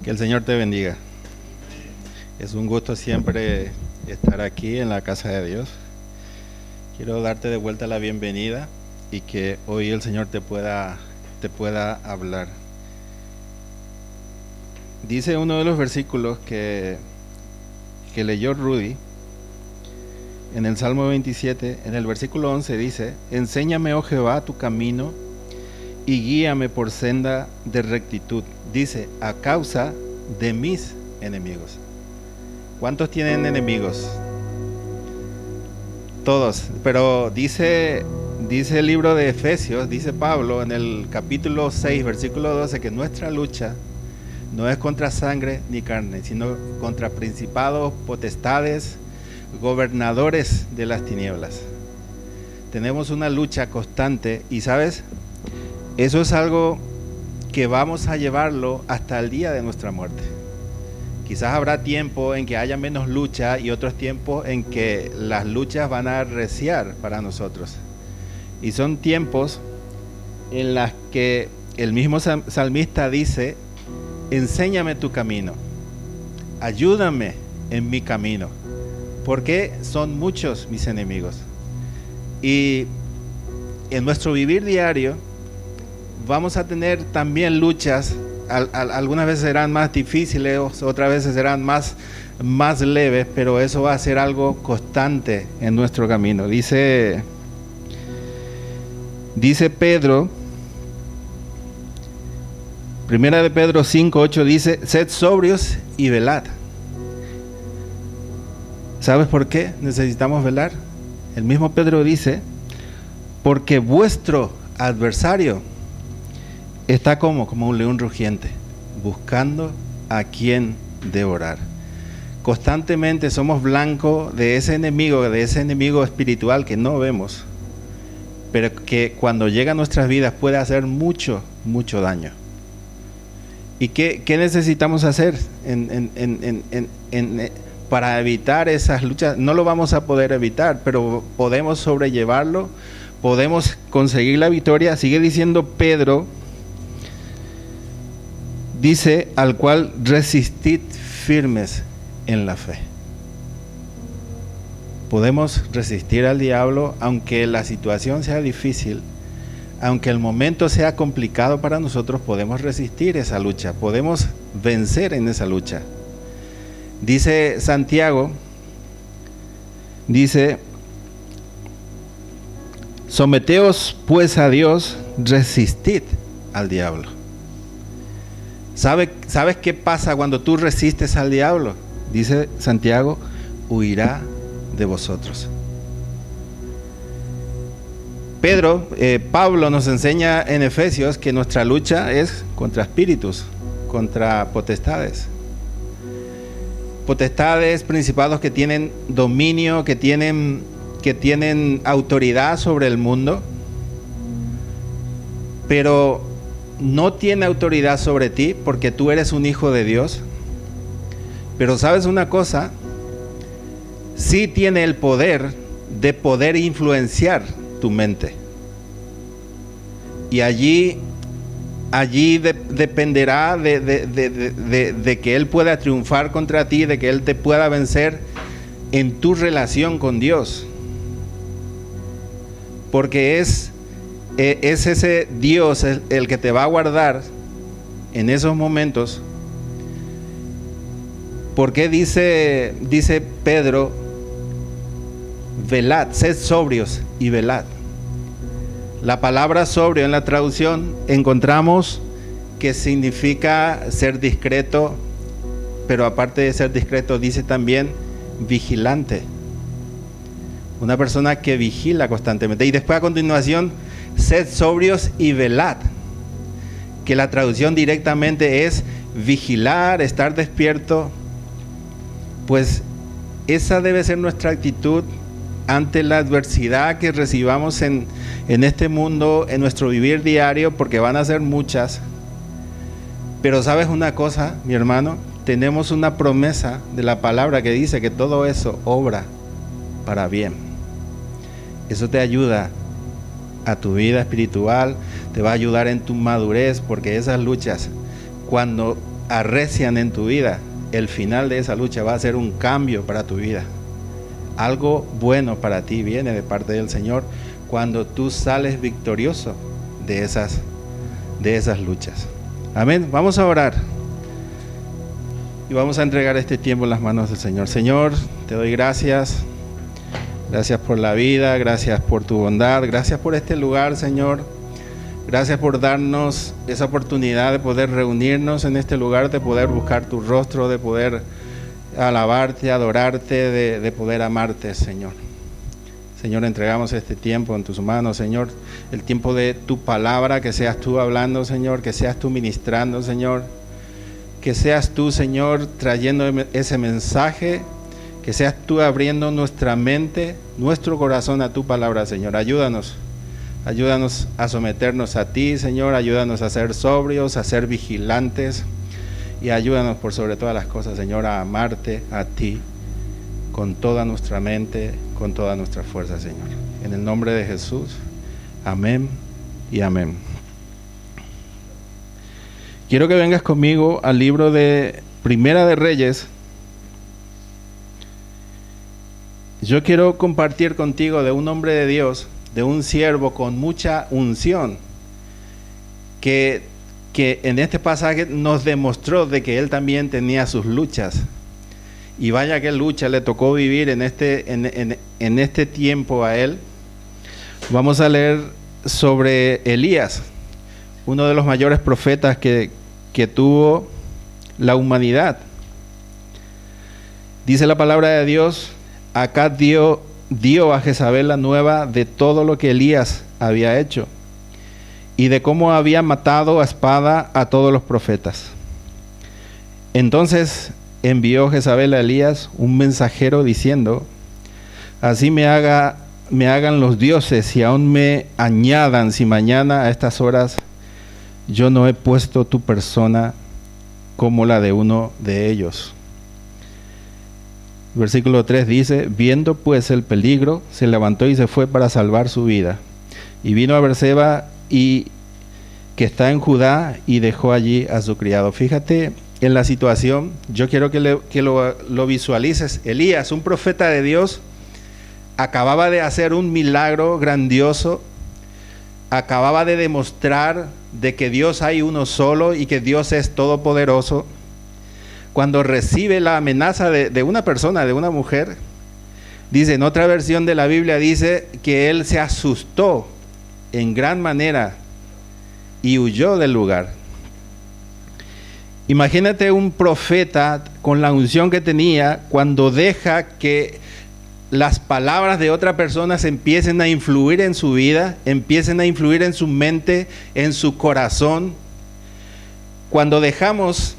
Que el Señor te bendiga. Es un gusto siempre estar aquí en la casa de Dios. Quiero darte de vuelta la bienvenida y que hoy el Señor te pueda hablar. Dice uno de los versículos que leyó Rudy en el Salmo 27, en el versículo 11 dice: enséñame, oh Jehová, tu camino y guíame por senda de rectitud. Dice, a causa de mis enemigos. ¿Cuántos tienen enemigos? Todos. Pero dice el libro de Efesios, dice Pablo en el capítulo 6, versículo 12, que nuestra lucha no es contra sangre ni carne, sino contra principados, potestades, gobernadores de las tinieblas. Tenemos una lucha constante y, ¿sabes? Eso es algo que vamos a llevarlo hasta el día de nuestra muerte. Quizás habrá tiempo en que haya menos lucha y otros tiempos en que las luchas van a arreciar para nosotros. Y son tiempos en los que el mismo salmista dice: enséñame tu camino, ayúdame en mi camino, porque son muchos mis enemigos. Y en nuestro vivir diario vamos a tener también luchas. Algunas veces serán más difíciles, otras veces serán más leves, pero eso va a ser algo constante en nuestro camino. Dice Pedro, Primera de Pedro 5:8 dice: sed sobrios y velad. ¿Sabes por qué necesitamos velar? El mismo Pedro dice: porque vuestro adversario está como un león rugiente, buscando a quien devorar. Constantemente somos blanco de ese enemigo espiritual que no vemos, pero que cuando llega a nuestras vidas puede hacer mucho daño. ¿Y qué necesitamos hacer para evitar esas luchas? No lo vamos a poder evitar, pero podemos sobrellevarlo, podemos conseguir la victoria. Sigue diciendo Pedro, dice: al cual resistid firmes en la fe. Podemos resistir al diablo aunque la situación sea difícil, aunque el momento sea complicado para nosotros. Podemos resistir esa lucha, podemos vencer en esa lucha. Dice Santiago, dice: someteos pues a Dios, resistid al diablo. ¿Sabes qué pasa cuando tú resistes al diablo? Dice Santiago: huirá de vosotros. Pablo nos enseña en Efesios que nuestra lucha es contra espíritus, contra potestades, principados que tienen dominio, que tienen autoridad sobre el mundo, pero no tiene autoridad sobre ti porque tú eres un hijo de Dios. Pero ¿sabes una cosa? Sí tiene el poder de poder influenciar tu mente. Y allí dependerá de que Él pueda triunfar contra ti, de que Él te pueda vencer en tu relación con Dios. Porque es ese Dios el que te va a guardar en esos momentos. Porque dice Pedro: velad, sed sobrios y velad. La palabra sobrio en la traducción encontramos que significa ser discreto, pero aparte de ser discreto dice también vigilante. Una persona que vigila constantemente. Y después, a continuación, sed sobrios y velad, que la traducción directamente es vigilar, estar despierto. Pues esa debe ser nuestra actitud ante la adversidad que recibamos en este mundo, en nuestro vivir diario, porque van a ser muchas. Pero ¿sabes una cosa, mi hermano? Tenemos una promesa de la palabra que dice que todo eso obra para bien. Eso te ayuda a tu vida espiritual, te va a ayudar en tu madurez, porque esas luchas, cuando arrecian en tu vida, el final de esa lucha va a ser un cambio para tu vida. Algo bueno para ti viene de parte del Señor cuando tú sales victorioso de esas luchas. Amén. Vamos a orar y vamos a entregar este tiempo en las manos del Señor. Señor, te doy gracias. Gracias por la vida, gracias por tu bondad, gracias por este lugar, Señor. Gracias por darnos esa oportunidad de poder reunirnos en este lugar, de poder buscar tu rostro, de poder alabarte, adorarte, de poder amarte, Señor. Señor, entregamos este tiempo en tus manos, Señor. El tiempo de tu palabra, que seas tú hablando, Señor, que seas tú ministrando, Señor. Que seas tú, Señor, trayendo ese mensaje, que seas tú abriendo nuestra mente, nuestro corazón a tu palabra, Señor. Ayúdanos a someternos a ti, Señor. Ayúdanos a ser sobrios, a ser vigilantes. Y ayúdanos por sobre todas las cosas, Señor, a amarte a ti con toda nuestra mente, con toda nuestra fuerza, Señor. En el nombre de Jesús. Amén y amén. Quiero que vengas conmigo al libro de Primera de Reyes. Yo quiero compartir contigo de un hombre de Dios, de un siervo con mucha unción, que en este pasaje nos demostró de que él también tenía sus luchas. Y vaya qué lucha le tocó vivir en este tiempo a él. Vamos a leer sobre Elías, uno de los mayores profetas que tuvo la humanidad. Dice la palabra de Dios: Acab dio a Jezabel la nueva de todo lo que Elías había hecho y de cómo había matado a espada a todos los profetas. Entonces envió Jezabel a Elías un mensajero diciendo: Así me hagan los dioses y aún me añadan si mañana a estas horas yo no he puesto tu persona como la de uno de ellos. Versículo 3 dice: Viendo pues el peligro, se levantó y se fue para salvar su vida. Y vino a Berseba, y que está en Judá, y dejó allí a su criado. Fíjate en la situación, yo quiero que lo visualices. Elías, un profeta de Dios, acababa de hacer un milagro grandioso, acababa de demostrar de que Dios hay uno solo y que Dios es todopoderoso. Cuando recibe la amenaza de una persona, de una mujer, dice, en otra versión de la Biblia dice que él se asustó en gran manera y huyó del lugar. Imagínate un profeta con la unción que tenía, cuando deja que las palabras de otra persona se empiecen a influir en su vida, empiecen a influir en su mente, en su corazón. Cuando dejamos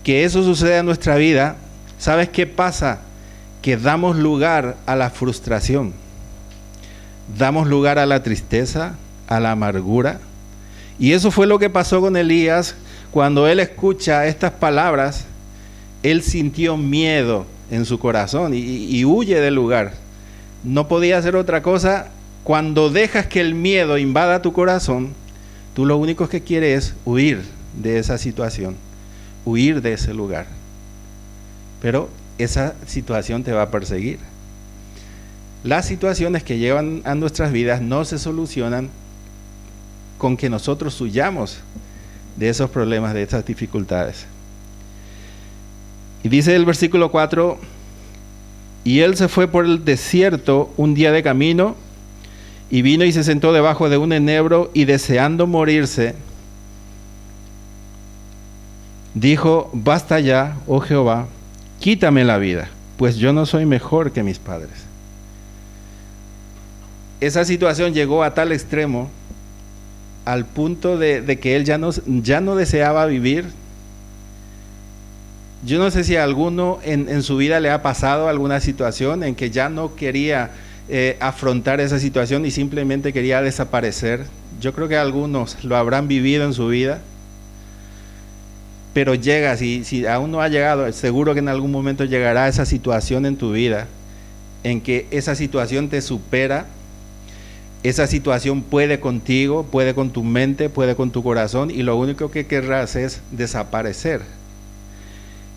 que eso suceda en nuestra vida, ¿sabes qué pasa? Que damos lugar a la frustración, damos lugar a la tristeza, a la amargura. Y eso fue lo que pasó con Elías. Cuando él escucha estas palabras, él sintió miedo en su corazón y huye del lugar. No podía hacer otra cosa. Cuando dejas que el miedo invada tu corazón, tú lo único que quieres es huir de esa situación, huir de ese lugar. Pero esa situación te va a perseguir. Las situaciones que llevan a nuestras vidas no se solucionan con que nosotros huyamos de esos problemas, de esas dificultades. Y dice el versículo 4: y él se fue por el desierto un día de camino, y vino y se sentó debajo de un enebro, y deseando morirse, dijo: basta ya, oh Jehová, quítame la vida, pues yo no soy mejor que mis padres. Esa situación llegó a tal extremo, al punto de que él ya no deseaba vivir. Yo no sé si a alguno en su vida le ha pasado alguna situación en que ya no quería afrontar esa situación y simplemente quería desaparecer. Yo creo que algunos lo habrán vivido en su vida. Pero llega, si aún no ha llegado, seguro que en algún momento llegará esa situación en tu vida, en que esa situación te supera, esa situación puede contigo, puede con tu mente, puede con tu corazón, y lo único que querrás es desaparecer.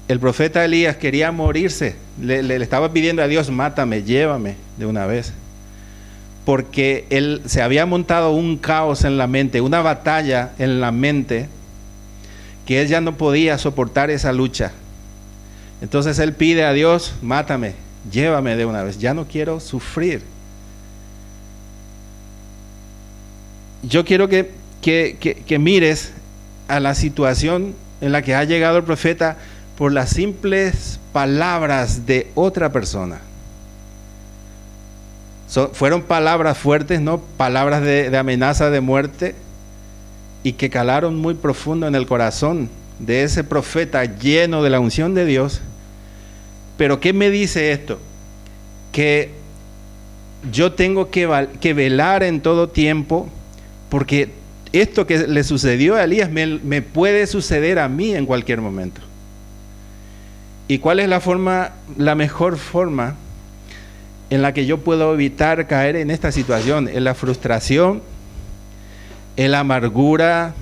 El profeta Elías quería morirse, le estaba pidiendo a Dios: mátame, llévame de una vez. Porque él se había montado un caos en la mente, una batalla en la mente, que él ya no podía soportar esa lucha. Entonces él pide a Dios: mátame, llévame de una vez, ya no quiero sufrir. Yo quiero que mires a la situación en la que ha llegado el profeta por las simples palabras de otra persona. Fueron palabras fuertes, ¿no? Palabras de amenaza de muerte, y que calaron muy profundo en el corazón de ese profeta lleno de la unción de Dios. Pero ¿qué me dice esto? Que yo tengo que velar en todo tiempo, porque esto que le sucedió a Elías me puede suceder a mí en cualquier momento. ¿Y cuál es la mejor forma en la que yo puedo evitar caer en esta situación? En la frustración, en la amargura,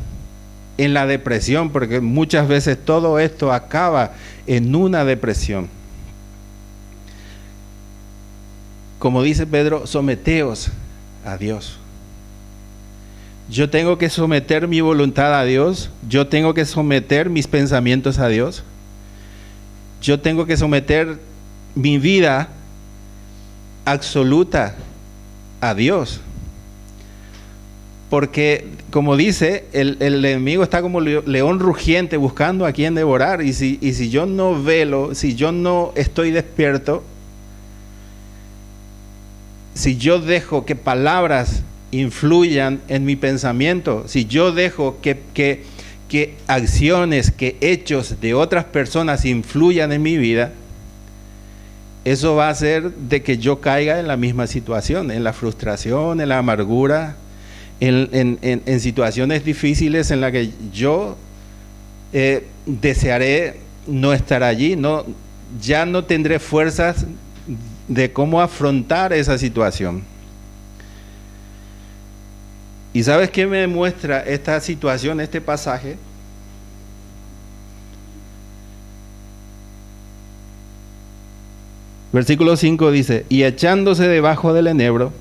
en la depresión, porque muchas veces todo esto acaba en una depresión. Como dice Pedro: someteos a Dios. Yo tengo que someter mi voluntad a Dios, yo tengo que someter mis pensamientos a Dios, yo tengo que someter mi vida absoluta a Dios. Porque, como dice, el enemigo está como león rugiente buscando a quien devorar, y si yo no velo, si yo no estoy despierto, si yo dejo que palabras influyan en mi pensamiento, si yo dejo que acciones, que hechos de otras personas influyan en mi vida, eso va a hacer de que yo caiga en la misma situación, en la frustración, en la amargura, en situaciones difíciles en las que yo desearé no estar allí, ya no tendré fuerzas de cómo afrontar esa situación. ¿Y sabes qué me muestra esta situación, este pasaje? Versículo 5 dice: y echándose debajo del enebro,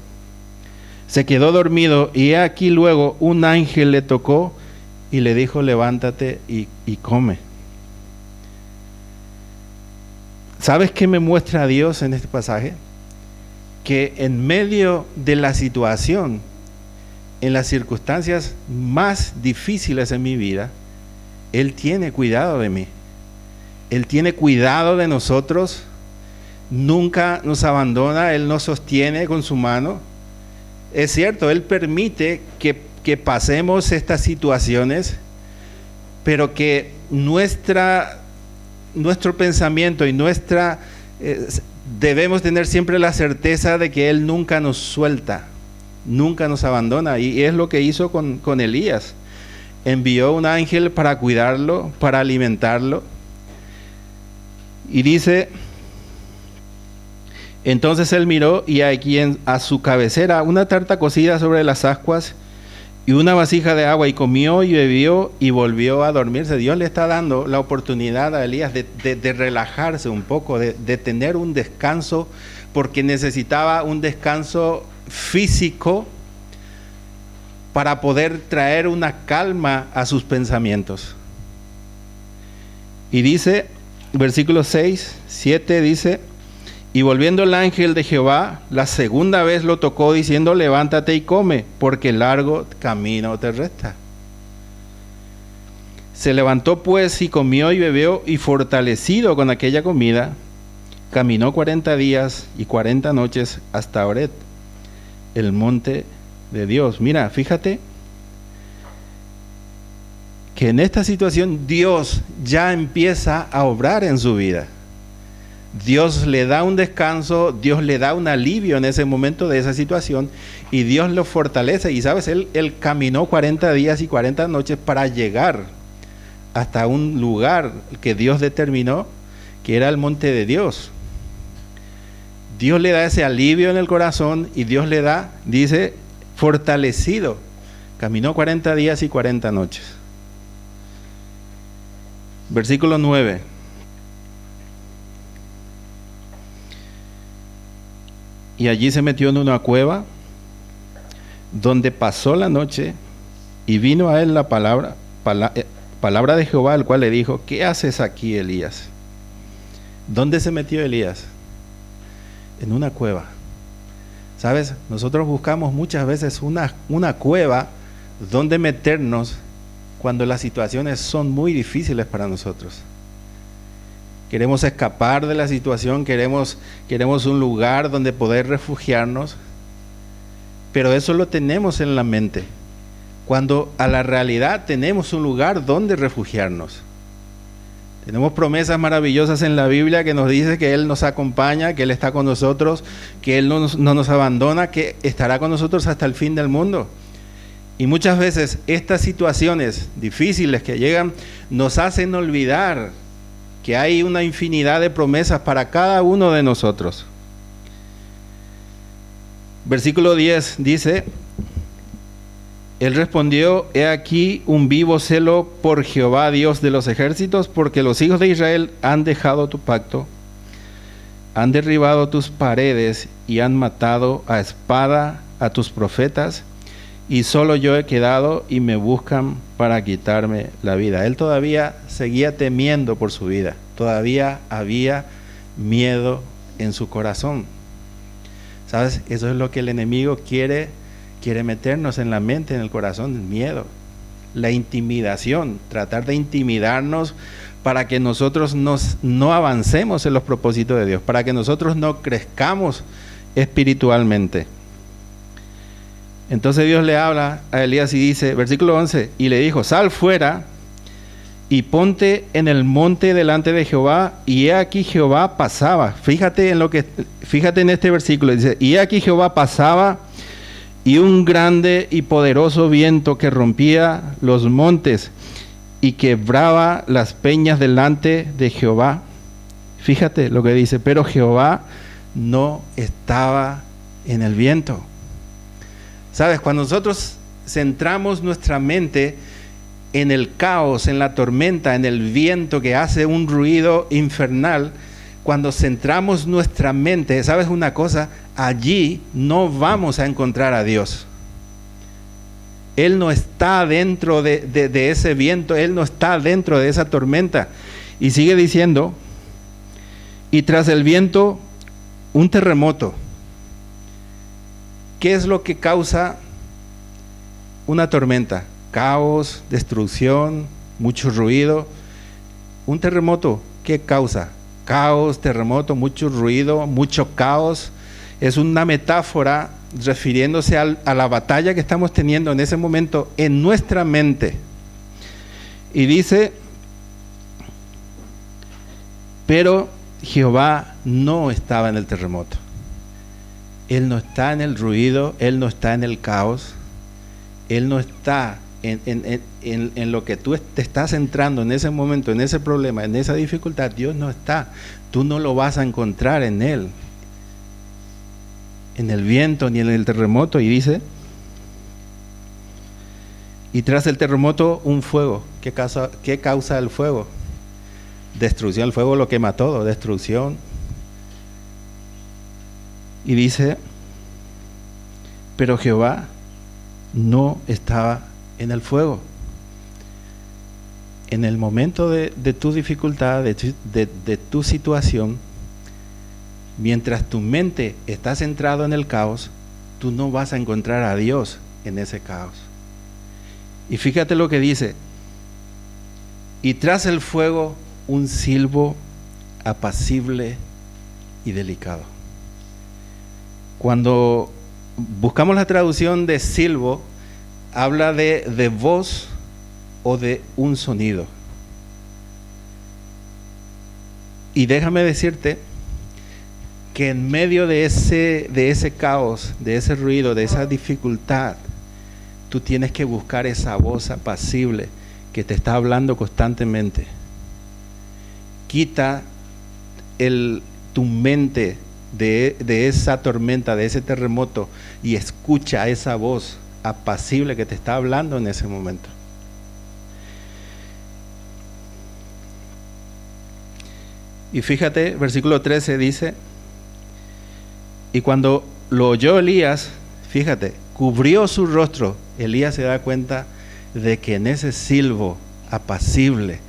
se quedó dormido, y he aquí luego un ángel le tocó y le dijo: levántate y come. ¿Sabes qué me muestra Dios en este pasaje? Que en medio de la situación, en las circunstancias más difíciles en mi vida, Él tiene cuidado de mí. Él tiene cuidado de nosotros. Nunca nos abandona, Él nos sostiene con su mano. Es cierto, Él permite que pasemos estas situaciones, pero que nuestro pensamiento y debemos tener siempre la certeza de que Él nunca nos suelta, nunca nos abandona. Y es lo que hizo con Elías. Envió un ángel para cuidarlo, para alimentarlo. Y dice: entonces él miró, y aquí a su cabecera una tarta cocida sobre las ascuas y una vasija de agua, y comió y bebió y volvió a dormirse. Dios le está dando la oportunidad a Elías de relajarse un poco, de tener un descanso, porque necesitaba un descanso físico para poder traer una calma a sus pensamientos. Y dice, versículo 7 dice: y volviendo el ángel de Jehová, la segunda vez lo tocó, diciendo: levántate y come, porque largo camino te resta. Se levantó pues y comió y bebió, y fortalecido con aquella comida, caminó 40 días y 40 noches hasta Horeb, el monte de Dios. Mira, fíjate que en esta situación Dios ya empieza a obrar en su vida. Dios le da un descanso, Dios le da un alivio en ese momento de esa situación, y Dios lo fortalece. Y sabes, él caminó 40 días y 40 noches para llegar hasta un lugar que Dios determinó, que era el monte de Dios. Dios le da ese alivio en el corazón, y Dios le da, dice, fortalecido, caminó 40 días y 40 noches. Versículo 9. Y allí se metió en una cueva, donde pasó la noche, y vino a él la palabra de Jehová, el cual le dijo: ¿qué haces aquí, Elías? ¿Dónde se metió Elías? En una cueva. ¿Sabes? Nosotros buscamos muchas veces una cueva donde meternos cuando las situaciones son muy difíciles para nosotros. Queremos escapar de la situación, queremos un lugar donde poder refugiarnos, pero eso lo tenemos en la mente, cuando a la realidad tenemos un lugar donde refugiarnos. Tenemos promesas maravillosas en la Biblia que nos dice que Él nos acompaña, que Él está con nosotros, que Él no nos abandona, que estará con nosotros hasta el fin del mundo. Y muchas veces estas situaciones difíciles que llegan nos hacen olvidar que hay una infinidad de promesas para cada uno de nosotros. Versículo 10 dice: Él respondió: he aquí un vivo celo por Jehová, Dios de los ejércitos, porque los hijos de Israel han dejado tu pacto, han derribado tus paredes y han matado a espada a tus profetas, y solo yo he quedado y me buscan para quitarme la vida. Él todavía seguía temiendo por su vida, todavía había miedo en su corazón. ¿Sabes? Eso es lo que el enemigo quiere meternos en la mente, en el corazón: el miedo, la intimidación, tratar de intimidarnos para que nosotros no avancemos en los propósitos de Dios, para que nosotros no crezcamos espiritualmente. Entonces Dios le habla a Elías y dice, versículo 11, y le dijo: sal fuera y ponte en el monte delante de Jehová. Y he aquí Jehová pasaba. Fíjate en este versículo, dice: y he aquí Jehová pasaba, y un grande y poderoso viento que rompía los montes y quebraba las peñas delante de Jehová. Fíjate lo que dice: pero Jehová no estaba en el viento. ¿Sabes? Cuando nosotros centramos nuestra mente en el caos, en la tormenta, en el viento que hace un ruido infernal, cuando centramos nuestra mente, ¿sabes una cosa? Allí no vamos a encontrar a Dios. Él no está dentro de ese viento, Él no está dentro de esa tormenta. Y sigue diciendo: y tras el viento, un terremoto. ¿Qué es lo que causa una tormenta? Caos, destrucción, mucho ruido. Un terremoto, ¿qué causa? Caos, terremoto, mucho ruido, mucho caos. Es una metáfora refiriéndose a la batalla que estamos teniendo en ese momento en nuestra mente. Y dice: pero Jehová no estaba en el terremoto. Él no está en el ruido, Él no está en el caos, Él no está en lo que tú te estás entrando en ese momento, en ese problema, en esa dificultad. Dios no está. Tú no lo vas a encontrar en Él, en el viento ni en el terremoto. Y dice: y tras el terremoto un fuego. ¿Qué causa el fuego? Destrucción. El fuego lo quema todo, destrucción. Y dice: pero Jehová no estaba en el fuego. En el momento de tu dificultad, de tu situación, mientras tu mente está centrada en el caos, tú no vas a encontrar a Dios en ese caos. Y fíjate lo que dice: y tras el fuego un silbo apacible y delicado. Cuando buscamos la traducción de silbo, habla de voz o de un sonido. Y déjame decirte que en medio de ese caos, de ese ruido, de esa dificultad, tú tienes que buscar esa voz apacible que te está hablando constantemente. Quita tu mente de esa tormenta, de ese terremoto, y escucha esa voz apacible que te está hablando en ese momento. Y fíjate, versículo 13 dice, y cuando lo oyó Elías, fíjate, cubrió su rostro. Elías se da cuenta de que en ese silbo apacible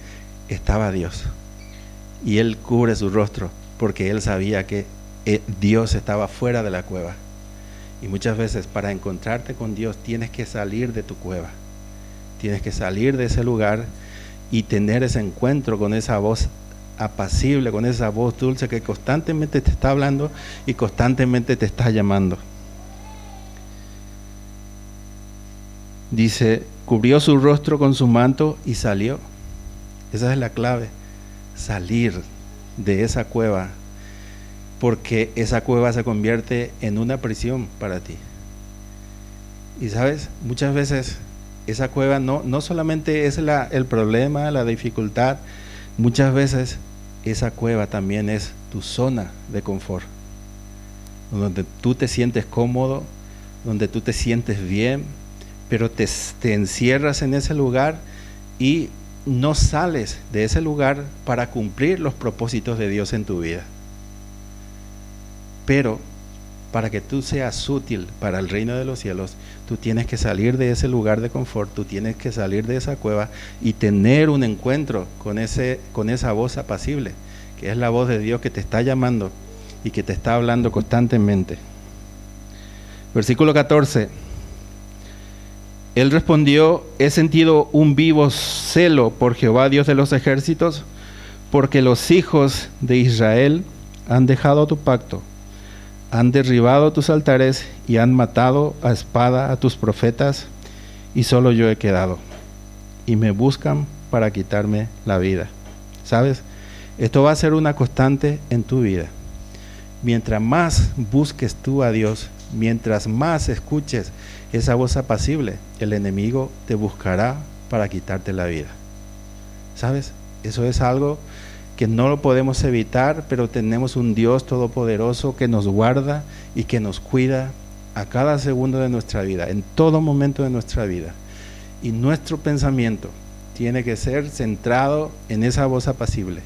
estaba Dios. Y él cubre su rostro porque él sabía que Dios estaba fuera de la cueva. Y muchas veces para encontrarte con Dios tienes que salir de tu cueva. Tienes que salir de ese lugar y tener ese encuentro con esa voz apacible, con esa voz dulce que constantemente te está hablando y constantemente te está llamando. Dice, cubrió su rostro con su manto y salió. Esa es la clave, salir de esa cueva, porque esa cueva se convierte en una prisión para ti. Y sabes, muchas veces esa cueva no solamente es el problema, la dificultad, muchas veces esa cueva también es tu zona de confort, donde tú te sientes cómodo, donde tú te sientes bien, pero te encierras en ese lugar y no sales de ese lugar para cumplir los propósitos de Dios en tu vida. Pero para que tú seas útil para el reino de los cielos, tú tienes que salir de ese lugar de confort, tú tienes que salir de esa cueva y tener un encuentro con esa voz apacible, que es la voz de Dios que te está llamando y que te está hablando constantemente. Versículo 14. Él respondió, he sentido un vivo celo por Jehová, Dios de los ejércitos, porque los hijos de Israel han dejado tu pacto, han derribado tus altares y han matado a espada a tus profetas, y solo yo he quedado, y me buscan para quitarme la vida. ¿Sabes? Esto va a ser una constante en tu vida. Mientras más busques tú a Dios, mientras más escuches esa voz apacible, el enemigo te buscará para quitarte la vida. ¿Sabes? Eso es algo que no lo podemos evitar, pero tenemos un Dios todopoderoso que nos guarda y que nos cuida a cada segundo de nuestra vida, en todo momento de nuestra vida. Y nuestro pensamiento tiene que ser centrado en esa voz apacible,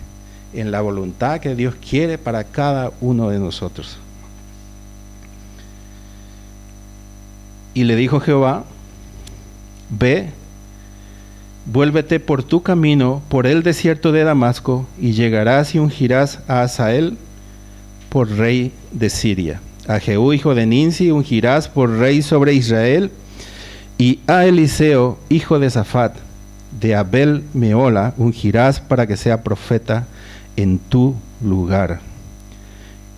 en la voluntad que Dios quiere para cada uno de nosotros. Y le dijo Jehová, ve, vuélvete por tu camino, por el desierto de Damasco, y llegarás y ungirás a Hazael por rey de Siria. A Jehú, hijo de Ninsi, ungirás por rey sobre Israel, y a Eliseo, hijo de Safat, de Abel Meola, ungirás para que sea profeta en tu lugar.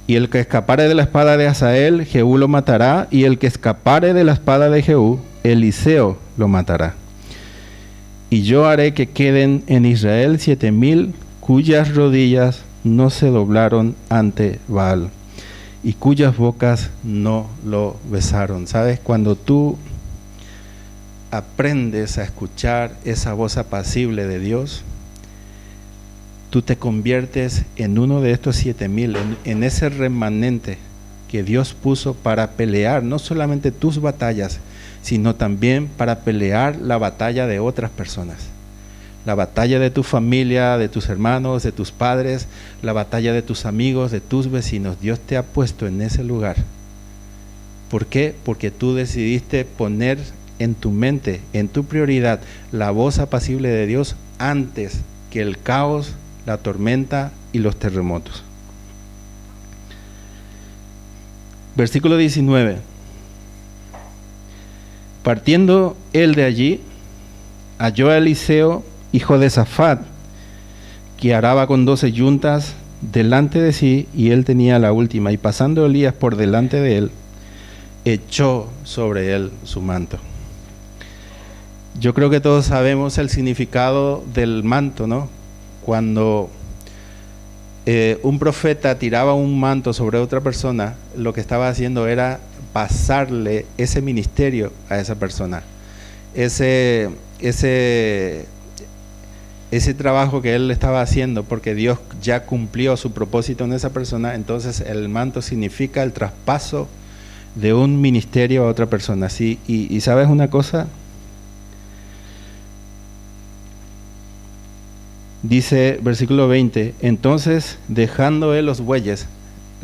Y el que escapare de la espada de Hazael, Jehú lo matará, y el que escapare de la espada de Jehú, Eliseo lo matará. Y yo haré que queden en Israel 7,000 cuyas rodillas no se doblaron ante Baal y cuyas bocas no lo besaron. ¿Sabes? Cuando tú aprendes a escuchar esa voz apacible de Dios, tú te conviertes en uno de estos 7,000, en ese remanente que Dios puso para pelear no solamente tus batallas, sino también para pelear la batalla de otras personas. La batalla de tu familia, de tus hermanos, de tus padres, la batalla de tus amigos, de tus vecinos. Dios te ha puesto en ese lugar. ¿Por qué? Porque tú decidiste poner en tu mente, en tu prioridad, la voz apacible de Dios antes que el caos, la tormenta y los terremotos. Versículo 19. Partiendo él de allí, halló a Eliseo, hijo de Safat, que araba con 12 yuntas delante de sí, y él tenía la última. Y pasando Elías por delante de él, echó sobre él su manto. Yo creo que todos sabemos el significado del manto, ¿no? Cuando un profeta tiraba un manto sobre otra persona, lo que estaba haciendo era pasarle ese ministerio a esa persona. ese trabajo que él estaba haciendo, porque Dios ya cumplió su propósito en esa persona, entonces el manto significa el traspaso de un ministerio a otra persona. ¿Sí? Y ¿sabes una cosa? Dice versículo 20, entonces dejando él los bueyes,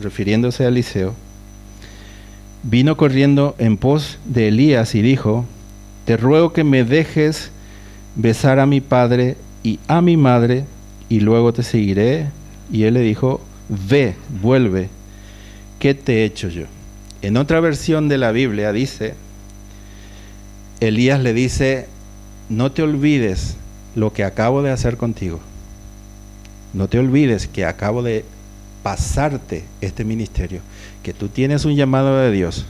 refiriéndose a Eliseo, vino corriendo en pos de Elías y dijo, te ruego que me dejes besar a mi padre y a mi madre, y luego te seguiré. Y él le dijo, ve, vuelve, ¿qué te he hecho yo? En otra versión de la Biblia dice, Elías le dice, no te olvides lo que acabo de hacer contigo. No te olvides que acabo de pasarte este ministerio, que tú tienes un llamado de Dios.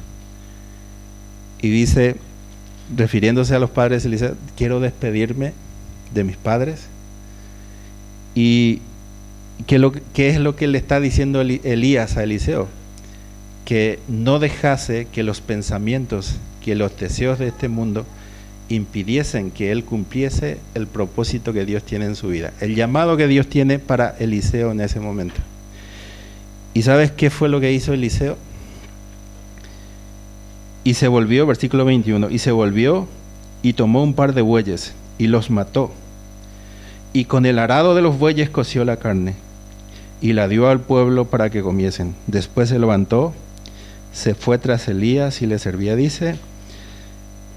Y dice, refiriéndose a los padres, él dice, quiero despedirme de mis padres. ¿Y qué es lo que le está diciendo Elías a Eliseo? Que no dejase que los pensamientos, que los deseos de este mundo impidiesen que él cumpliese el propósito que Dios tiene en su vida, el llamado que Dios tiene para Eliseo en ese momento. ¿Y sabes qué fue lo que hizo Eliseo? Y se volvió, versículo 21, y se volvió y tomó un par de bueyes y los mató, y con el arado de los bueyes coció la carne y la dio al pueblo para que comiesen. Después se levantó, se fue tras Elías y le servía. Dice,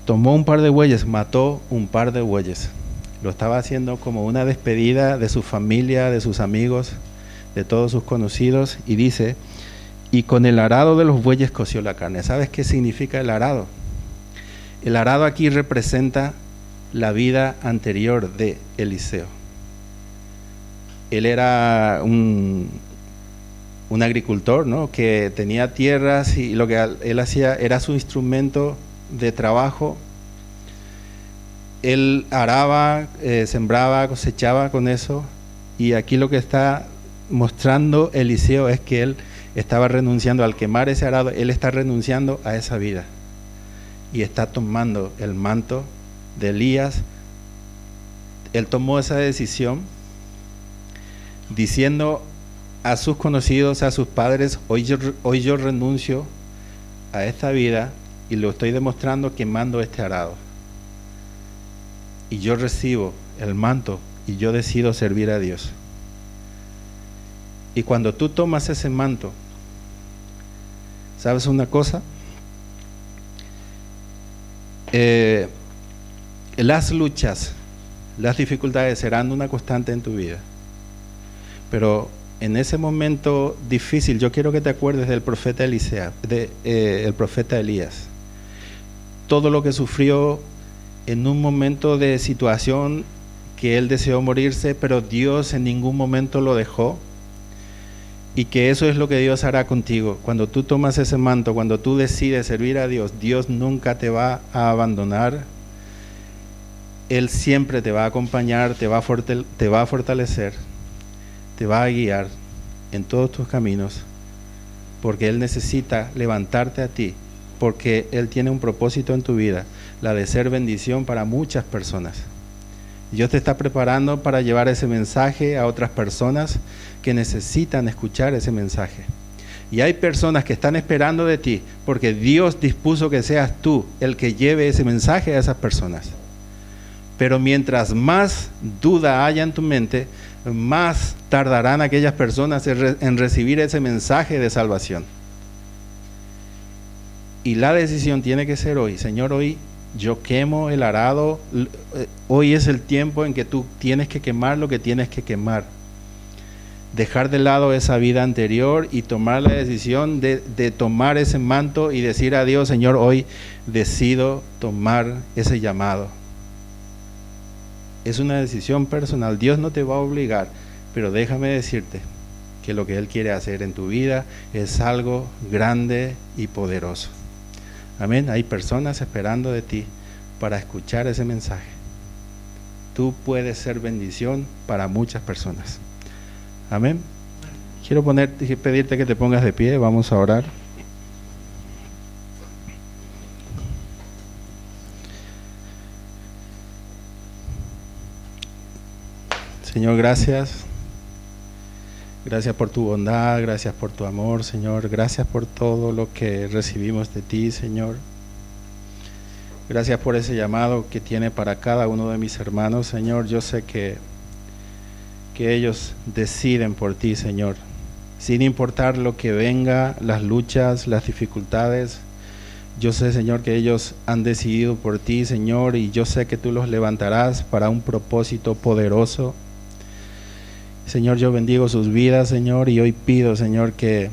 tomó un par de bueyes, mató un par de bueyes. Lo estaba haciendo como una despedida de su familia, de sus amigos, de todos sus conocidos. Y dice, y con el arado de los bueyes coció la carne. ¿Sabes qué significa el arado? El arado aquí representa la vida anterior de Eliseo. Él era un agricultor, ¿no? Que tenía tierras y lo que él hacía era su instrumento de trabajo. Él araba, sembraba, cosechaba con eso. Y aquí lo que está mostrando Eliseo es que él estaba renunciando, al quemar ese arado, él está renunciando a esa vida. Y está tomando el manto de Elías. Él tomó esa decisión diciendo a sus conocidos, a sus padres, hoy yo renuncio a esta vida y lo estoy demostrando quemando este arado. Y yo recibo el manto y yo decido servir a Dios. Y cuando tú tomas ese manto, ¿sabes una cosa? Las luchas, las dificultades serán una constante en tu vida. Pero en ese momento difícil, yo quiero que te acuerdes del profeta el profeta Elías. Todo lo que sufrió en un momento de situación que él deseó morirse, pero Dios en ningún momento lo dejó. Y que eso es lo que Dios hará contigo. Cuando tú tomas ese manto, cuando tú decides servir a Dios, Dios nunca te va a abandonar. Él siempre te va a acompañar, te va a fortalecer, te va a guiar en todos tus caminos, porque Él necesita levantarte a ti, porque Él tiene un propósito en tu vida, la de ser bendición para muchas personas. Dios te está preparando para llevar ese mensaje a otras personas que necesitan escuchar ese mensaje. Y hay personas que están esperando de ti, porque Dios dispuso que seas tú el que lleve ese mensaje a esas personas. Pero mientras más duda haya en tu mente, más tardarán aquellas personas en recibir ese mensaje de salvación. Y la decisión tiene que ser hoy. Señor, hoy yo quemo el arado. Hoy es el tiempo en que tú tienes que quemar lo que tienes que quemar. Dejar de lado esa vida anterior y tomar la decisión de tomar ese manto y decir a Dios, Señor, hoy decido tomar ese llamado. Es una decisión personal. Dios no te va a obligar, pero déjame decirte que lo que Él quiere hacer en tu vida es algo grande y poderoso. Amén. Hay personas esperando de ti para escuchar ese mensaje. Tú puedes ser bendición para muchas personas. Amén. Quiero pedirte que te pongas de pie. Vamos a orar. Señor, gracias. Gracias por tu bondad, gracias por tu amor, Señor. Gracias por todo lo que recibimos de ti, Señor. Gracias por ese llamado que tiene para cada uno de mis hermanos, Señor. Yo sé que ellos deciden por ti, Señor. Sin importar lo que venga, las luchas, las dificultades. Yo sé, Señor, que ellos han decidido por ti, Señor, y yo sé que tú los levantarás para un propósito poderoso. Señor, yo bendigo sus vidas, Señor, y hoy pido, Señor, que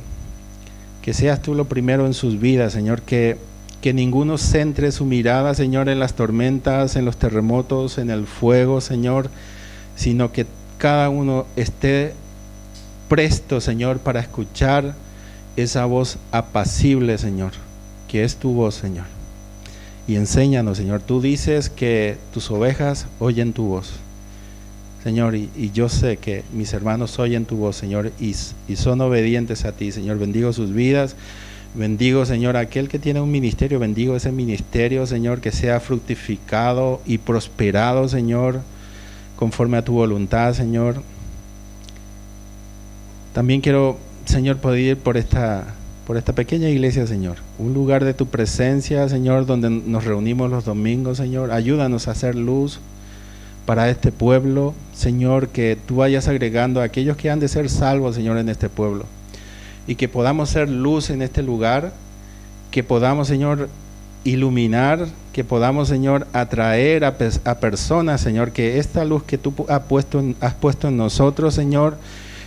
seas tú lo primero en sus vidas, Señor, que ninguno centre su mirada, Señor, en las tormentas, en los terremotos, en el fuego, Señor, sino que cada uno esté presto, Señor, para escuchar esa voz apacible, Señor, que es tu voz, Señor. Y enséñanos, Señor. Tú dices que tus ovejas oyen tu voz, Señor, y yo sé que mis hermanos oyen tu voz, Señor, y son obedientes a ti, Señor. Bendigo sus vidas. Bendigo, Señor, a aquel que tiene un ministerio. Bendigo ese ministerio, Señor, que sea fructificado y prosperado, Señor, conforme a tu voluntad, Señor. También quiero, Señor, pedir por esta pequeña iglesia, Señor, un lugar de tu presencia, Señor, donde nos reunimos los domingos, Señor. Ayúdanos a hacer luz para este pueblo, Señor, que tú vayas agregando a aquellos que han de ser salvos, Señor, en este pueblo, y que podamos ser luz en este lugar, que podamos, Señor, iluminar, que podamos, Señor, atraer a personas, Señor, que esta luz que tú has puesto en nosotros, Señor,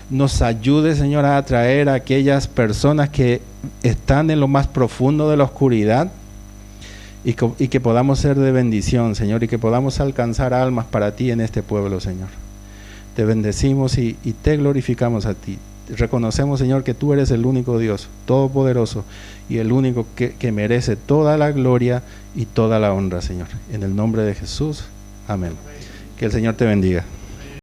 nos ayude, Señor, a atraer a aquellas personas que están en lo más profundo de la oscuridad, y que podamos ser de bendición, Señor, y que podamos alcanzar almas para ti en este pueblo, Señor. Te bendecimos y te glorificamos a ti. Reconocemos, Señor, que tú eres el único Dios todopoderoso y el único que merece toda la gloria y toda la honra, Señor. En el nombre de Jesús, amén. Que el Señor te bendiga.